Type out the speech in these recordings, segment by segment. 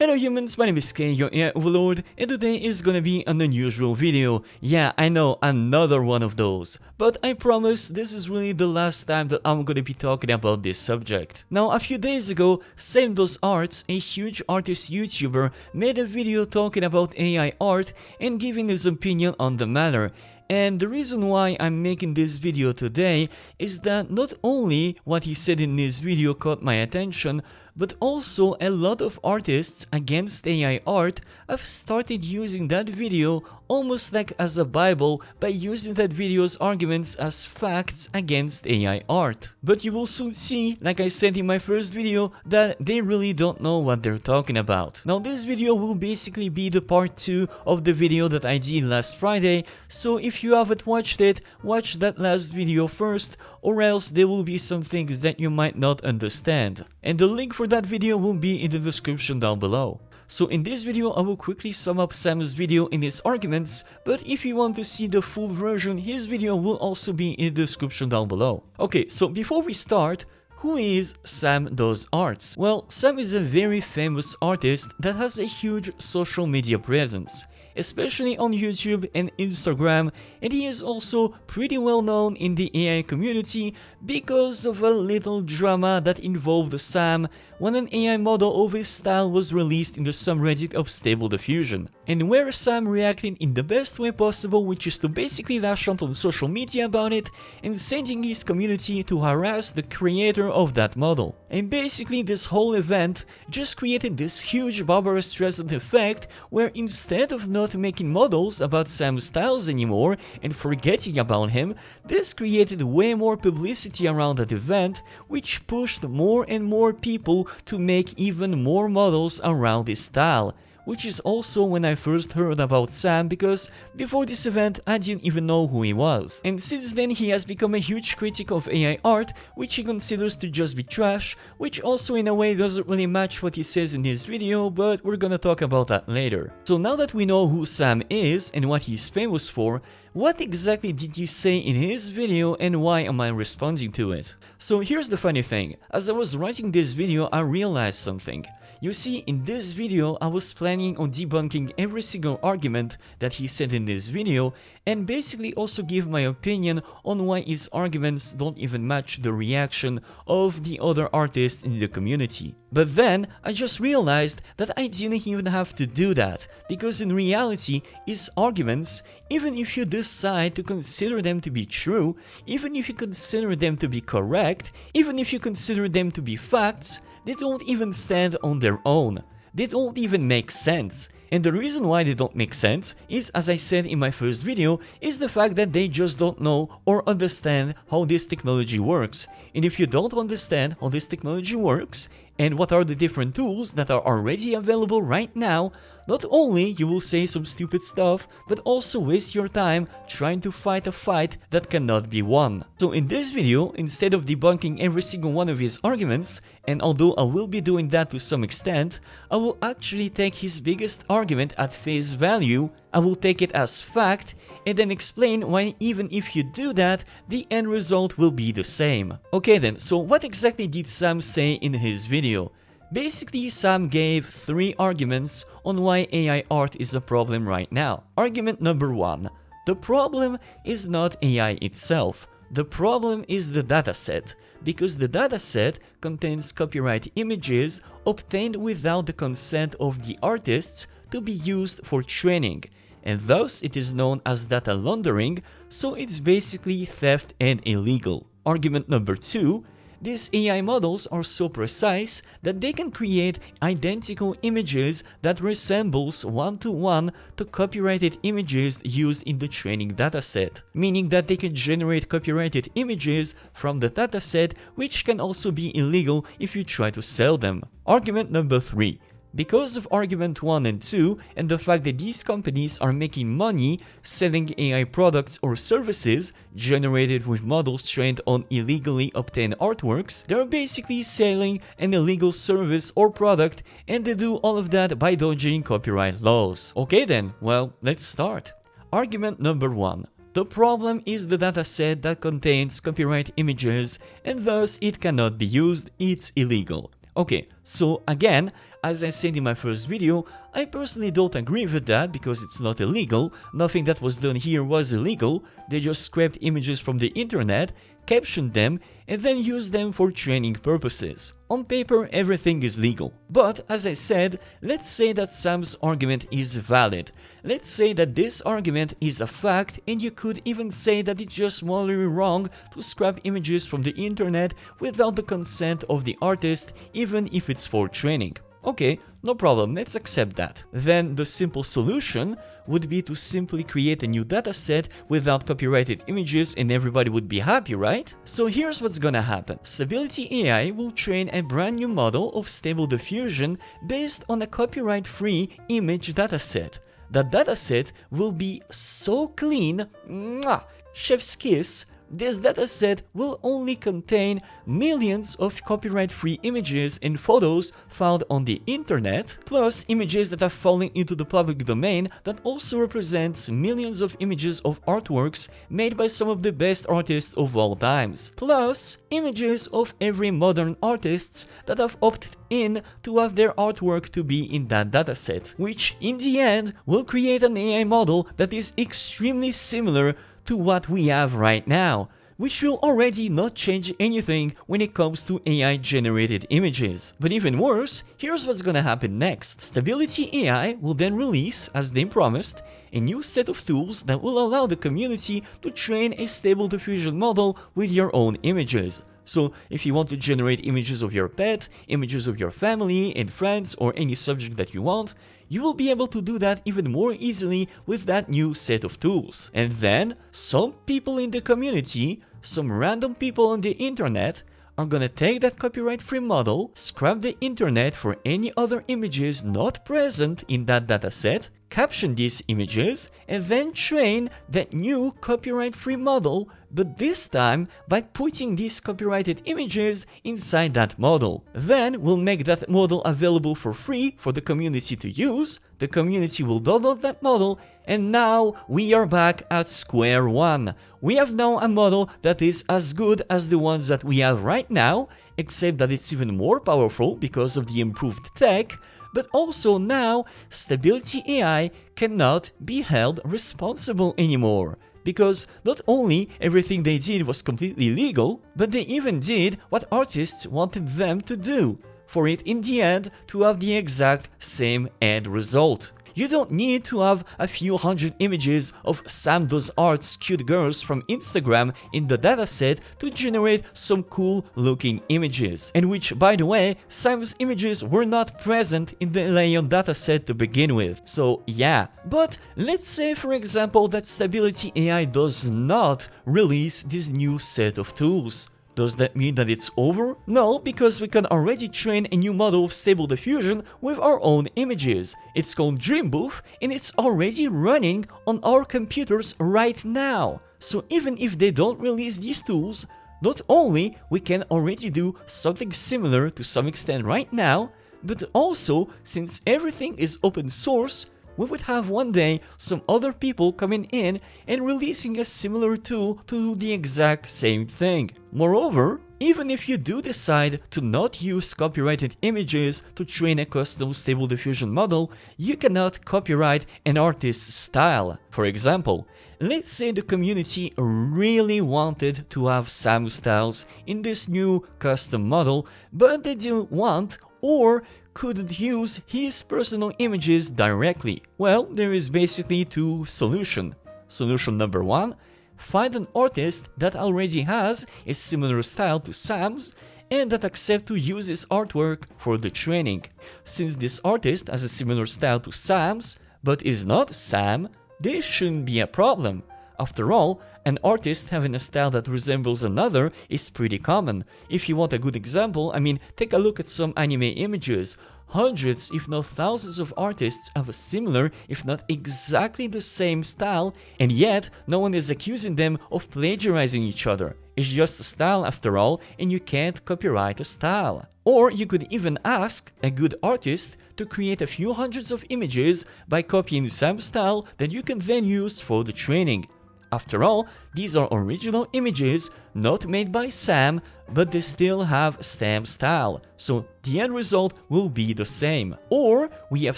Hello humans, my name is K, your AI overlord, and today is gonna be an unusual video. Yeah, I know, another one of those. But I promise this is really the last time that I'm gonna be talking about this subject. Now, a few days ago, Sam Does Arts, a huge artist YouTuber, made a video talking about AI art and giving his opinion on the matter. And the reason why I'm making this video today is that not only what he said in this video caught my attention, but also a lot of artists against AI art have started using that video almost like as a bible by using that video's arguments as facts against AI art. But you will soon see, like I said in my first video, that they really don't know what they're talking about. Now this video will basically be the part 2 of the video that I did last Friday, so if you haven't watched it, watch that last video first, or else there will be some things that you might not understand. And the link for that video will be in the description down below. So in this video I will quickly sum up Sam's video and his arguments, but if you want to see the full version, his video will also be in the description down below. Okay, so before we start, who is Sam Does Arts? Well, Sam is a very famous artist that has a huge social media presence, especially on YouTube and Instagram, and he is also pretty well known in the AI community because of a little drama that involved Sam when an AI model of his style was released in the subreddit of Stable Diffusion, and where Sam reacted in the best way possible, which is to basically lash out on social media about it and sending his community to harass the creator of that model. And basically this whole event just created this huge Barbara Streisand effect where instead of not making models about Sam's styles anymore and forgetting about him, this created way more publicity around that event, which pushed more and more people to make even more models around his style. Which is also when I first heard about Sam, because before this event I didn't even know who he was. And since then he has become a huge critic of AI art, which he considers to just be trash, which also in a way doesn't really match what he says in his video, but we're gonna talk about that later. So now that we know who Sam is and what he's famous for, what exactly did he say in his video and why am I responding to it? So here's the funny thing, as I was writing this video I realized something. You see, in this video I was planning on debunking every single argument that he said in this video and basically also give my opinion on why his arguments don't even match the reaction of the other artists in the community. But then I just realized that I didn't even have to do that, because in reality his arguments, even if you decide to consider them to be true, even if you consider them to be correct, even if you consider them to be facts, they don't even stand on their own. They don't even make sense. And the reason why they don't make sense is, as I said in my first video, is the fact that they just don't know or understand how this technology works. And if you don't understand how this technology works, and what are the different tools that are already available right now, not only you will say some stupid stuff, but also waste your time trying to fight a fight that cannot be won. So in this video, instead of debunking every single one of his arguments, and although I will be doing that to some extent, I will actually take his biggest argument at face value, I will take it as fact, and then explain why even if you do that, the end result will be the same. Okay then, so what exactly did Sam say in his video? Basically, Sam gave 3 arguments on why AI art is a problem right now. Argument number 1. The problem is not AI itself. The problem is the dataset, because the dataset contains copyright images obtained without the consent of the artists to be used for training, and thus it is known as data laundering, so it's basically theft and illegal. Argument number 2. These AI models are so precise that they can create identical images that resembles one-to-one to copyrighted images used in the training dataset, meaning that they can generate copyrighted images from the dataset, which can also be illegal if you try to sell them. Argument number 3. Because of argument 1 and 2 and the fact that these companies are making money selling AI products or services generated with models trained on illegally obtained artworks, they're basically selling an illegal service or product, and they do all of that by dodging copyright laws. Okay then, well, let's start. Argument number 1. The problem is the dataset that contains copyright images and thus it cannot be used, it's illegal. Okay, So again, as I said in my first video, I personally don't agree with that because it's not illegal. Nothing that was done here was illegal. They just scraped images from the internet, captioned them, and then used them for training purposes. On paper, everything is legal. But as I said, let's say that Sam's argument is valid. Let's say that this argument is a fact, and you could even say that it's just morally wrong to scrap images from the internet without the consent of the artist, even if it's for training. Okay, no problem, let's accept that. Then the simple solution would be to simply create a new dataset without copyrighted images and everybody would be happy, right? So here's what's gonna happen. Stability AI will train a brand new model of Stable Diffusion based on a copyright-free image dataset. That dataset will be so clean, mwah, chef's kiss. This dataset will only contain millions of copyright-free images and photos found on the internet, plus images that are falling into the public domain that also represents millions of images of artworks made by some of the best artists of all times, plus images of every modern artists that have opted in to have their artwork to be in that dataset, which in the end will create an AI model that is extremely similar to what we have right now, which will already not change anything when it comes to AI-generated images. But even worse, here's what's gonna happen next. Stability AI will then release, as they promised, a new set of tools that will allow the community to train a Stable Diffusion model with your own images. So if you want to generate images of your pet, images of your family and friends, or any subject that you want, you will be able to do that even more easily with that new set of tools. And then, some people in the community, some random people on the internet, are gonna take that copyright-free model, scrap the internet for any other images not present in that dataset, caption these images, and then train that new copyright-free model, but this time by putting these copyrighted images inside that model. Then we'll make that model available for free for the community to use, the community will download that model, and now we are back at square one. We have now a model that is as good as the ones that we have right now, except that it's even more powerful because of the improved tech, but also now Stability AI cannot be held responsible anymore. Because not only everything they did was completely legal, but they even did what artists wanted them to do, for it in the end to have the exact same end result. You don't need to have a few hundred images of Sam Does Art's cute girls from Instagram in the dataset to generate some cool looking images. And which, by the way, Sam's images were not present in the Lion dataset to begin with. So yeah, but let's say for example that Stability AI does not release this new set of tools. Does that mean that it's over? No, because we can already train a new model of Stable Diffusion with our own images. It's called Dreambooth and it's already running on our computers right now. So even if they don't release these tools, not only we can already do something similar to some extent right now, but also since everything is open source, we would have one day some other people coming in and releasing a similar tool to do the exact same thing. Moreover, even if you do decide to not use copyrighted images to train a custom Stable Diffusion model, you cannot copyright an artist's style. For example, let's say the community really wanted to have Sam's styles in this new custom model, but they didn't want or couldn't use his personal images directly. Well, there is basically two solutions. Solution number one, find an artist that already has a similar style to Sam's and that accepts to use his artwork for the training. Since this artist has a similar style to Sam's, but is not Sam, this shouldn't be a problem. After all, an artist having a style that resembles another is pretty common. If you want a good example, take a look at some anime images. Hundreds, if not thousands of artists have a similar, if not exactly the same style, and yet no one is accusing them of plagiarizing each other. It's just a style after all, and you can't copyright a style. Or you could even ask a good artist to create a few hundreds of images by copying Sam's style that you can then use for the training. After all, these are original images, not made by Sam, but they still have Sam style, so the end result will be the same. Or we have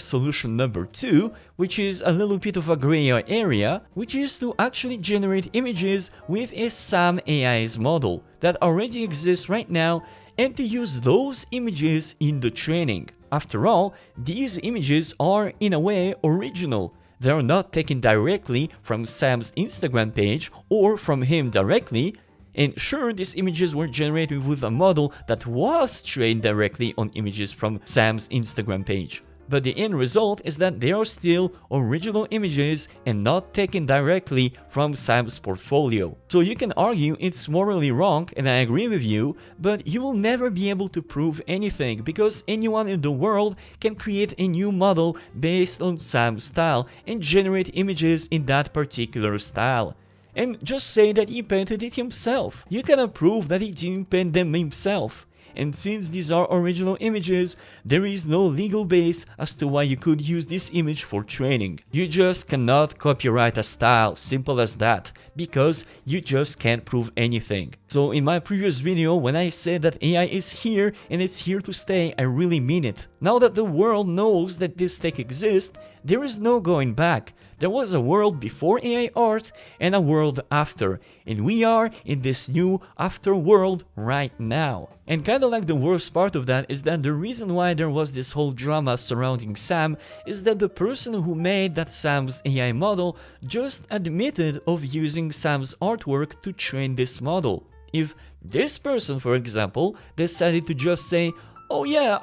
solution number 2, which is a little bit of a gray area, which is to actually generate images with a Sam AI's model that already exists right now, and to use those images in the training. After all, these images are in a way original. They are not taken directly from Sam's Instagram page or from him directly. And sure, these images were generated with a model that was trained directly on images from Sam's Instagram page. But the end result is that they are still original images and not taken directly from Sam's portfolio. So you can argue it's morally wrong, and I agree with you, but you will never be able to prove anything because anyone in the world can create a new model based on Sam's style and generate images in that particular style. And just say that he painted it himself. You cannot prove that he didn't paint them himself. And since these are original images, there is no legal base as to why you could use this image for training. You just cannot copyright a style, simple as that, because you just can't prove anything. So in my previous video, when I said that AI is here and it's here to stay, I really mean it. Now that the world knows that this tech exists, there is no going back. There was a world before AI art and a world after, and we are in this new after world right now. And kinda like the worst part of that is that the reason why there was this whole drama surrounding Sam is that the person who made that Sam's AI model just admitted of using Sam's artwork to train this model. If this person, for example, decided to just say, oh yeah,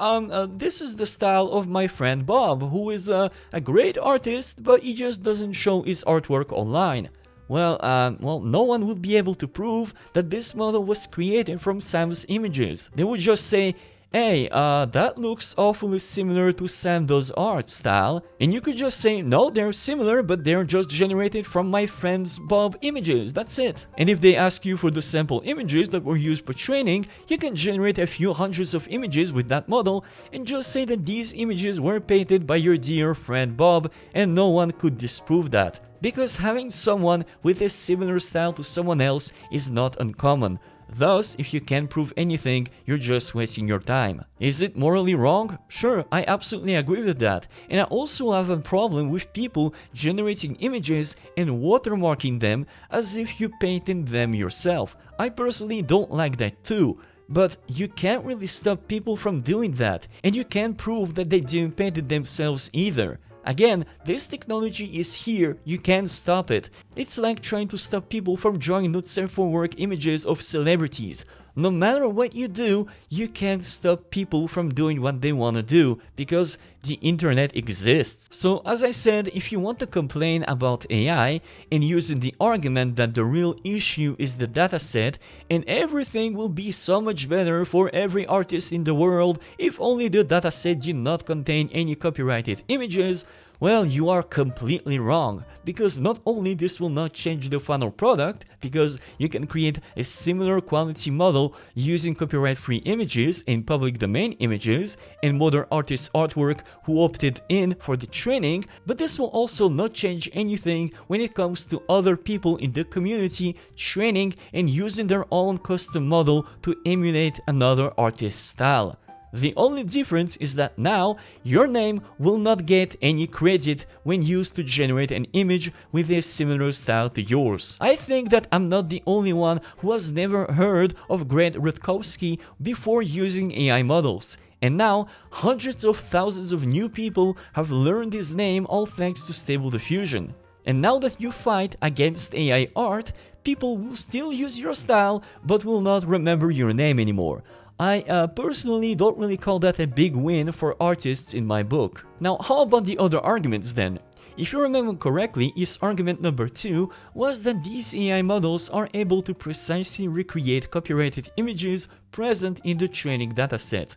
this is the style of my friend Bob, who is a great artist, but he just doesn't show his artwork online. Well, no one would be able to prove that this model was created from Sam's images. They would just say, hey, that looks awfully similar to Sam Does Art style, and you could just say, no, they're similar, but they're just generated from my friend's Bob images, that's it. And if they ask you for the sample images that were used for training, you can generate a few hundreds of images with that model, and just say that these images were painted by your dear friend Bob, and no one could disprove that. Because having someone with a similar style to someone else is not uncommon. Thus, if you can't prove anything, you're just wasting your time. Is it morally wrong? Sure, I absolutely agree with that. And I also have a problem with people generating images and watermarking them as if you painted them yourself. I personally don't like that too. But you can't really stop people from doing that, and you can't prove that they didn't paint it themselves either. Again, this technology is here, you can't stop it. It's like trying to stop people from drawing not safe for work images of celebrities. No matter what you do, you can't stop people from doing what they want to do, because the internet exists. So as I said, if you want to complain about AI and using the argument that the real issue is the dataset and everything will be so much better for every artist in the world if only the dataset did not contain any copyrighted images, well, you are completely wrong, because not only this will not change the final product, because you can create a similar quality model using copyright-free images and public domain images and modern artists' artwork who opted in for the training, but this will also not change anything when it comes to other people in the community training and using their own custom model to emulate another artist's style. The only difference is that now your name will not get any credit when used to generate an image with a similar style to yours. I think that I'm not the only one who has never heard of Grant Rutkowski before using AI models. And now, hundreds of thousands of new people have learned his name all thanks to Stable Diffusion. And now that you fight against AI art, people will still use your style but will not remember your name anymore. I personally don't really call that a big win for artists in my book. Now, how about the other arguments then? If you remember correctly, his argument number 2 was that these AI models are able to precisely recreate copyrighted images present in the training dataset.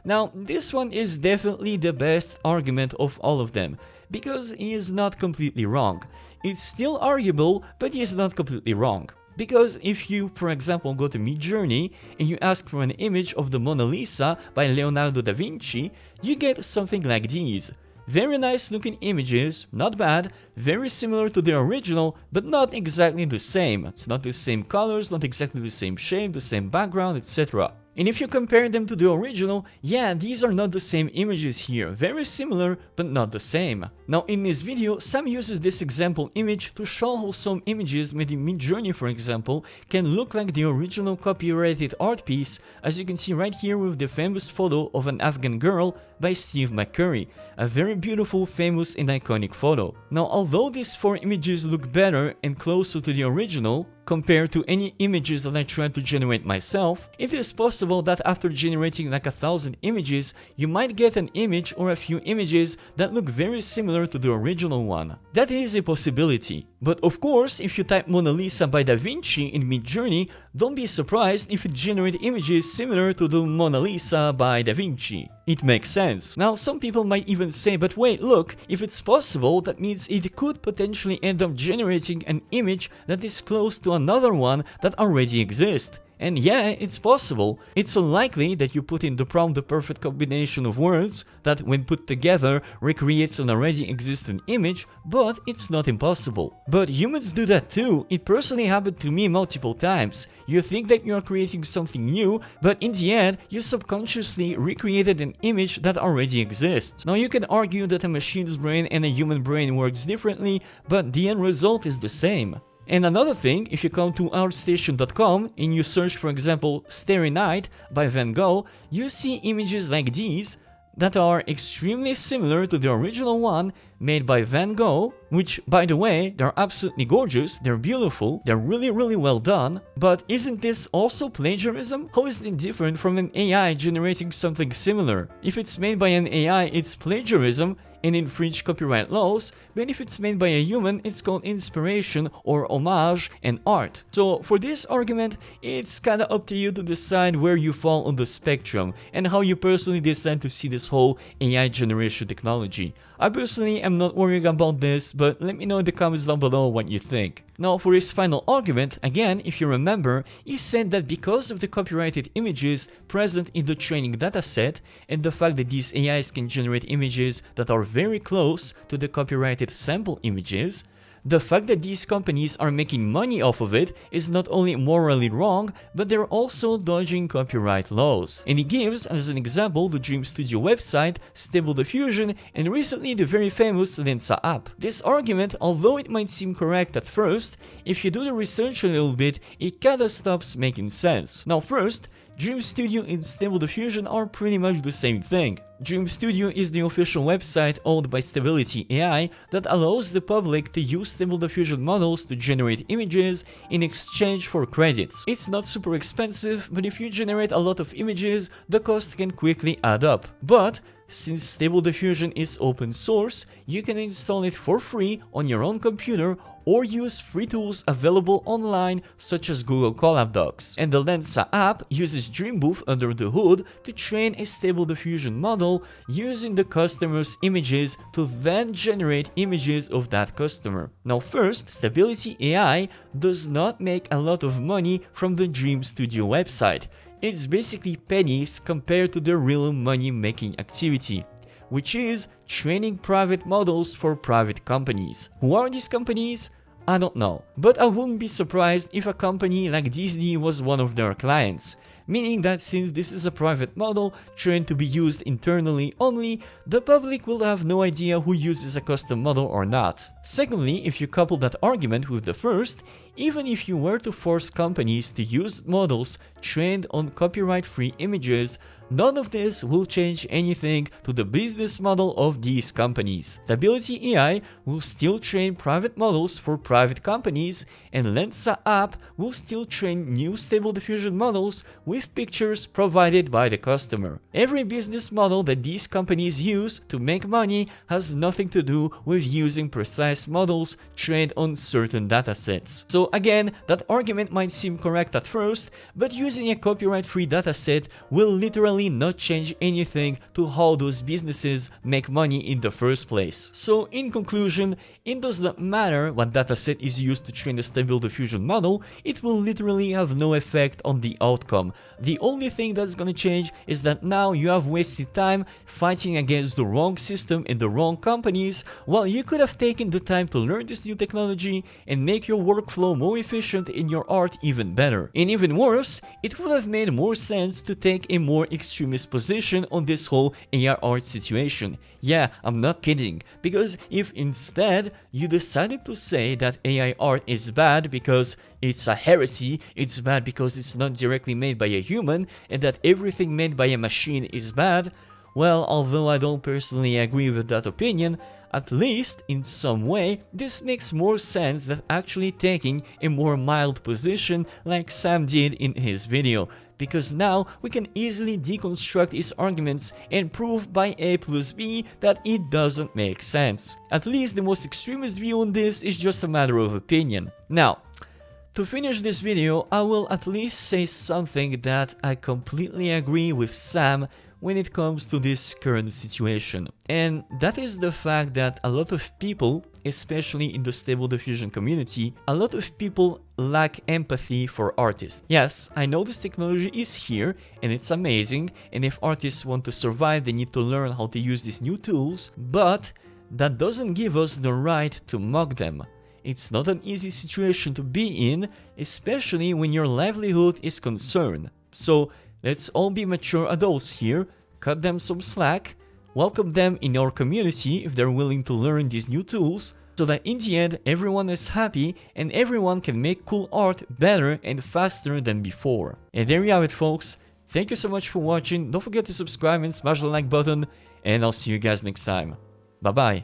Now, this one is definitely the best argument of all of them, because he is not completely wrong. It's still arguable, but he is not completely wrong. Because if you, for example, go to Midjourney and you ask for an image of the Mona Lisa by Leonardo da Vinci, you get something like these. Very nice looking images, not bad, very similar to the original, but not exactly the same. It's not the same colors, not exactly the same shape, the same background, etc. And if you compare them to the original, yeah, these are not the same images here, very similar, but not the same. Now in this video, Sam uses this example image to show how some images made in Midjourney, for example, can look like the original copyrighted art piece, as you can see right here with the famous photo of an Afghan girl by Steve McCurry, a very beautiful, famous and iconic photo. Now although these 4 images look better and closer to the original, compared to any images that I tried to generate myself, it is possible that after generating like 1,000 images, you might get an image or a few images that look very similar to the original one. That is a possibility. But of course, if you type Mona Lisa by Da Vinci in Midjourney, don't be surprised if it generates images similar to the Mona Lisa by Da Vinci. It makes sense. Now, some people might even say, but wait, look, if it's possible, that means it could potentially end up generating an image that is close to another one that already exists. And yeah, it's possible. It's unlikely that you put in the prompt the perfect combination of words that, when put together, recreates an already existing image, but it's not impossible. But humans do that too. It personally happened to me multiple times. You think that you're creating something new, but in the end, you subconsciously recreated an image that already exists. Now you can argue that a machine's brain and a human brain works differently, but the end result is the same. And another thing, if you come to artstation.com and you search, for example, Starry Night by Van Gogh, you see images like these that are extremely similar to the original one made by Van Gogh, which, by the way, they're absolutely gorgeous, they're beautiful, they're really well done. But isn't this also plagiarism? How is it different from an AI generating something similar? If it's made by an AI, it's plagiarism and infringe copyright laws, but if it's made by a human, it's called inspiration or homage and art. So for this argument, it's kinda up to you to decide where you fall on the spectrum and how you personally decide to see this whole AI generation technology. I personally am not worried about this, but let me know in the comments down below what you think. Now for his final argument, again, if you remember, he said that because of the copyrighted images present in the training dataset and the fact that these AIs can generate images that are very close to the copyrighted sample images, the fact that these companies are making money off of it is not only morally wrong, but they're also dodging copyright laws. And he gives as an example the Dream Studio website, Stable Diffusion, and recently the very famous Lensa app. This argument, although it might seem correct at first, if you do the research a little bit, it kinda stops making sense. Now first, Dream Studio and Stable Diffusion are pretty much the same thing. Dream Studio is the official website owned by Stability AI that allows the public to use Stable Diffusion models to generate images in exchange for credits. It's not super expensive, but if you generate a lot of images, the cost can quickly add up. But since Stable Diffusion is open source, you can install it for free on your own computer or use free tools available online such as Google Colab Docs. And the Lensa app uses Dreambooth under the hood to train a Stable Diffusion model using the customer's images to then generate images of that customer. Now first, Stability AI does not make a lot of money from the Dream Studio website. It's basically pennies compared to the real money-making activity, which is training private models for private companies. Who are these companies? I don't know, but I wouldn't be surprised if a company like Disney was one of their clients, meaning that since this is a private model trained to be used internally only, the public will have no idea who uses a custom model or not. Secondly, if you couple that argument with the first, even if you were to force companies to use models trained on copyright-free images, none of this will change anything to the business model of these companies. Stability AI will still train private models for private companies, and Lensa app will still train new Stable Diffusion models with pictures provided by the customer. Every business model that these companies use to make money has nothing to do with using precise models trained on certain datasets. So again, that argument might seem correct at first, but using a copyright-free dataset will literally literally not change anything to how those businesses make money in the first place. So in conclusion, it does not matter what dataset is used to train the Stable Diffusion model, it will literally have no effect on the outcome. The only thing that's gonna change is that now you have wasted time fighting against the wrong system and the wrong companies, while you could have taken the time to learn this new technology and make your workflow more efficient and your art even better. And even worse, it would have made more sense to take a more extremist position on this whole AI art situation. Yeah, I'm not kidding, because if instead you decided to say that AI art is bad because it's a heresy, it's bad because it's not directly made by a human, and that everything made by a machine is bad, well, although I don't personally agree with that opinion, at least in some way this makes more sense than actually taking a more mild position like Sam did in his video, because now we can easily deconstruct his arguments and prove by A plus B that it doesn't make sense. At least the most extremist view on this is just a matter of opinion. Now, to finish this video, I will at least say something that I completely agree with Sam when it comes to this current situation. And that is the fact that a lot of people, especially in the Stable Diffusion community, a lot of people lack empathy for artists. Yes, I know this technology is here and it's amazing, and if artists want to survive they need to learn how to use these new tools, but that doesn't give us the right to mock them. It's not an easy situation to be in, especially when your livelihood is concerned. So let's all be mature adults here, cut them some slack, welcome them in our community if they're willing to learn these new tools, so that in the end everyone is happy and everyone can make cool art better and faster than before. And there you have it, folks. Thank you so much for watching. Don't forget to subscribe and smash the like button, and I'll see you guys next time. Bye bye.